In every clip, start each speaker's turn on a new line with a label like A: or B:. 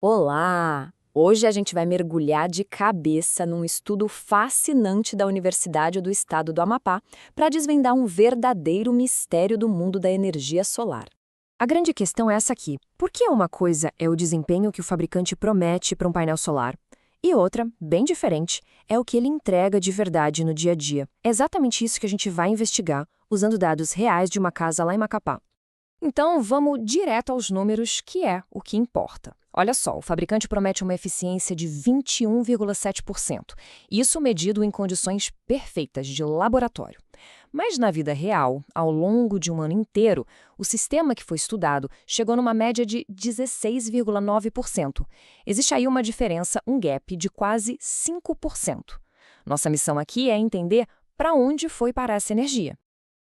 A: Olá! Hoje a gente vai mergulhar de cabeça num estudo fascinante da Universidade do Estado do Amapá para desvendar um verdadeiro mistério do mundo da energia solar.
B: A grande questão é essa aqui. Por que uma coisa é o desempenho que o fabricante promete para um painel solar? E outra, bem diferente, é o que ele entrega de verdade no dia a dia. É exatamente isso que a gente vai investigar, usando dados reais de uma casa lá em Macapá. Então, vamos direto aos números, que é o que importa. Olha só, o fabricante promete uma eficiência de 21,7%. Isso medido em condições perfeitas de laboratório. Mas na vida real, ao longo de um ano inteiro, o sistema que foi estudado chegou numa média de 16,9%. Existe aí uma diferença, um gap de quase 5%. Nossa missão aqui é entender para onde foi parar essa energia.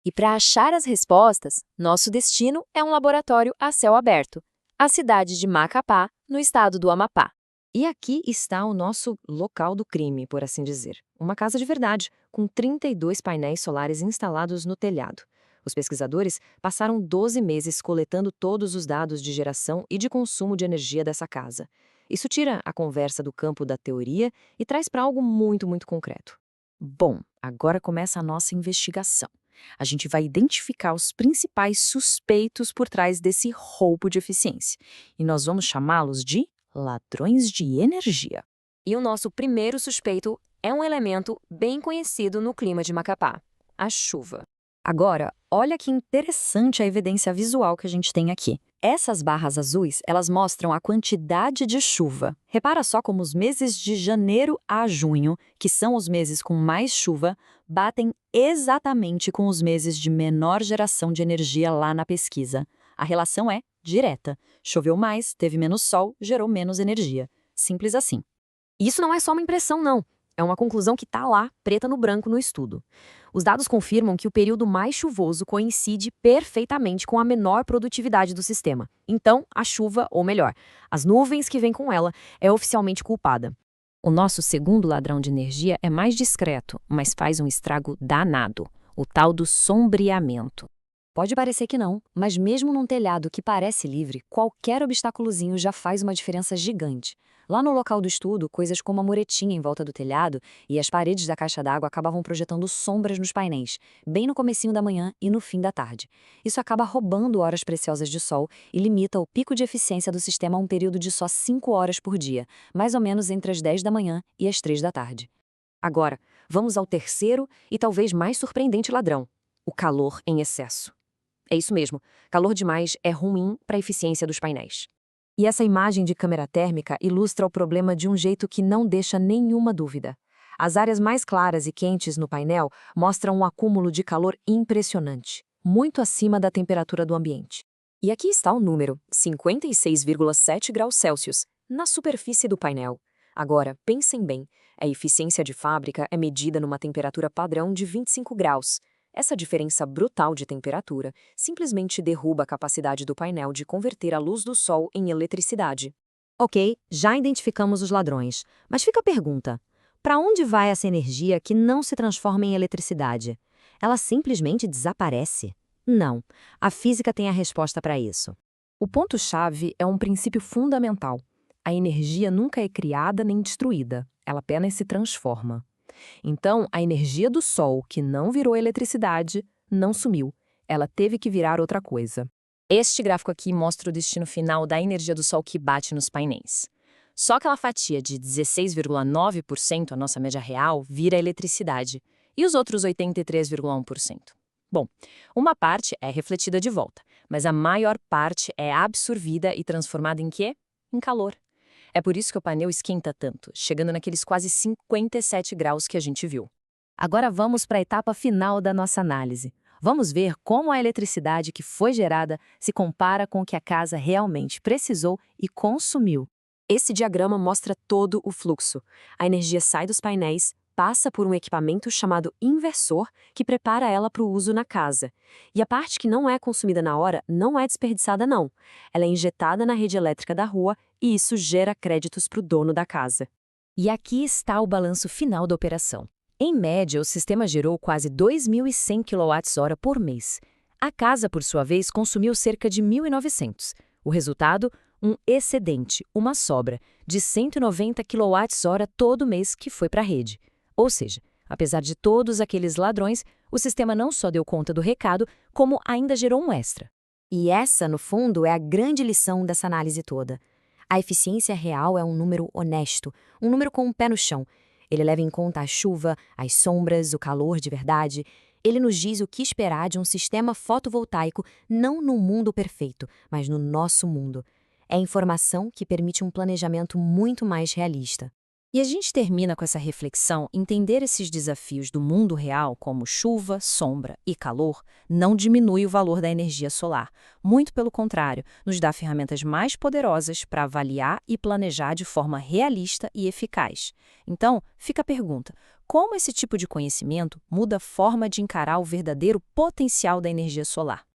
C: E para achar as respostas, nosso destino é um laboratório a céu aberto, a cidade de Macapá, no estado do Amapá.
B: E aqui está o nosso local do crime, por assim dizer. Uma casa de verdade, com 32 painéis solares instalados no telhado. Os pesquisadores passaram 12 meses coletando todos os dados de geração e de consumo de energia dessa casa. Isso tira a conversa do campo da teoria e traz para algo muito concreto. Bom, agora começa a nossa investigação. A gente vai identificar os principais suspeitos por trás desse roubo de eficiência. E nós vamos chamá-los de ladrões de energia.
C: E o nosso primeiro suspeito é um elemento bem conhecido no clima de Macapá: a chuva.
B: Agora, olha que interessante a evidência visual que a gente tem aqui. Essas barras azuis, elas mostram a quantidade de chuva. Repara só como os meses de janeiro a junho, que são os meses com mais chuva, batem exatamente com os meses de menor geração de energia lá na pesquisa. A relação é direta. Choveu mais, teve menos sol, gerou menos energia. Simples assim.
C: Isso não é só uma impressão, não. É uma conclusão que está lá, preta no branco, no estudo. Os dados confirmam que o período mais chuvoso coincide perfeitamente com a menor produtividade do sistema. Então, a chuva, ou melhor, as nuvens que vêm com ela, é oficialmente culpada.
B: O nosso segundo ladrão de energia é mais discreto, mas faz um estrago danado, o tal do sombreamento.
A: Pode parecer que não, mas mesmo num telhado que parece livre, qualquer obstáculozinho já faz uma diferença gigante. Lá no local do estudo, coisas como a muretinha em volta do telhado e as paredes da caixa d'água acabavam projetando sombras nos painéis, bem no comecinho da manhã e no fim da tarde. Isso acaba roubando horas preciosas de sol e limita o pico de eficiência do sistema a um período de só 5 horas por dia, mais ou menos entre as 10 da manhã e as 3 da tarde. Agora, vamos ao terceiro e talvez mais surpreendente ladrão: o calor em excesso. É isso mesmo, calor demais é ruim para a eficiência dos painéis. E essa imagem de câmera térmica ilustra o problema de um jeito que não deixa nenhuma dúvida. As áreas mais claras e quentes no painel mostram um acúmulo de calor impressionante, muito acima da temperatura do ambiente. E aqui está o número, 56,7 graus Celsius, na superfície do painel. Agora, pensem bem, a eficiência de fábrica é medida numa temperatura padrão de 25 graus. Essa diferença brutal de temperatura simplesmente derruba a capacidade do painel de converter a luz do sol em eletricidade. Ok, já identificamos os ladrões, mas fica a pergunta: para onde vai essa energia que não se transforma em eletricidade? Ela simplesmente desaparece? Não, a física tem a resposta para isso. O ponto-chave é um princípio fundamental. A energia nunca é criada nem destruída, ela apenas se transforma. Então, a energia do Sol, que não virou eletricidade, não sumiu. Ela teve que virar outra coisa. Este gráfico aqui mostra o destino final da energia do Sol que bate nos painéis. Só aquela fatia de 16,9%, a nossa média real, vira eletricidade, e os outros 83,1%. Bom, uma parte é refletida de volta, mas a maior parte é absorvida e transformada em quê? Em calor. É por isso que o painel esquenta tanto, chegando naqueles quase 57 graus que a gente viu. Agora vamos para a etapa final da nossa análise. Vamos ver como a eletricidade que foi gerada se compara com o que a casa realmente precisou e consumiu. Esse diagrama mostra todo o fluxo. A energia sai dos painéis, passa por um equipamento chamado inversor, que prepara ela para o uso na casa. E a parte que não é consumida na hora não é desperdiçada, não. Ela é injetada na rede elétrica da rua e isso gera créditos para o dono da casa. E aqui está o balanço final da operação. Em média, o sistema gerou quase 2.100 kWh por mês. A casa, por sua vez, consumiu cerca de 1.900. O resultado?
B: um excedente, uma sobra, de 190 kWh todo mês que foi para a rede. Ou seja, apesar de todos aqueles ladrões, o sistema não só deu conta do recado, como ainda gerou um extra.
A: E essa, no fundo, é a grande lição dessa análise toda. A eficiência real é um número honesto, um número com um pé no chão. Ele leva em conta a chuva, as sombras, o calor de verdade. Ele nos diz o que esperar de um sistema fotovoltaico não no mundo perfeito, mas no nosso mundo. É informação que permite um planejamento muito mais realista.
B: E a gente termina com essa reflexão: entender esses desafios do mundo real, como chuva, sombra e calor, não diminui o valor da energia solar. Muito pelo contrário, nos dá ferramentas mais poderosas para avaliar e planejar de forma realista e eficaz. Então, fica a pergunta: como esse tipo de conhecimento muda a forma de encarar o verdadeiro potencial da energia solar?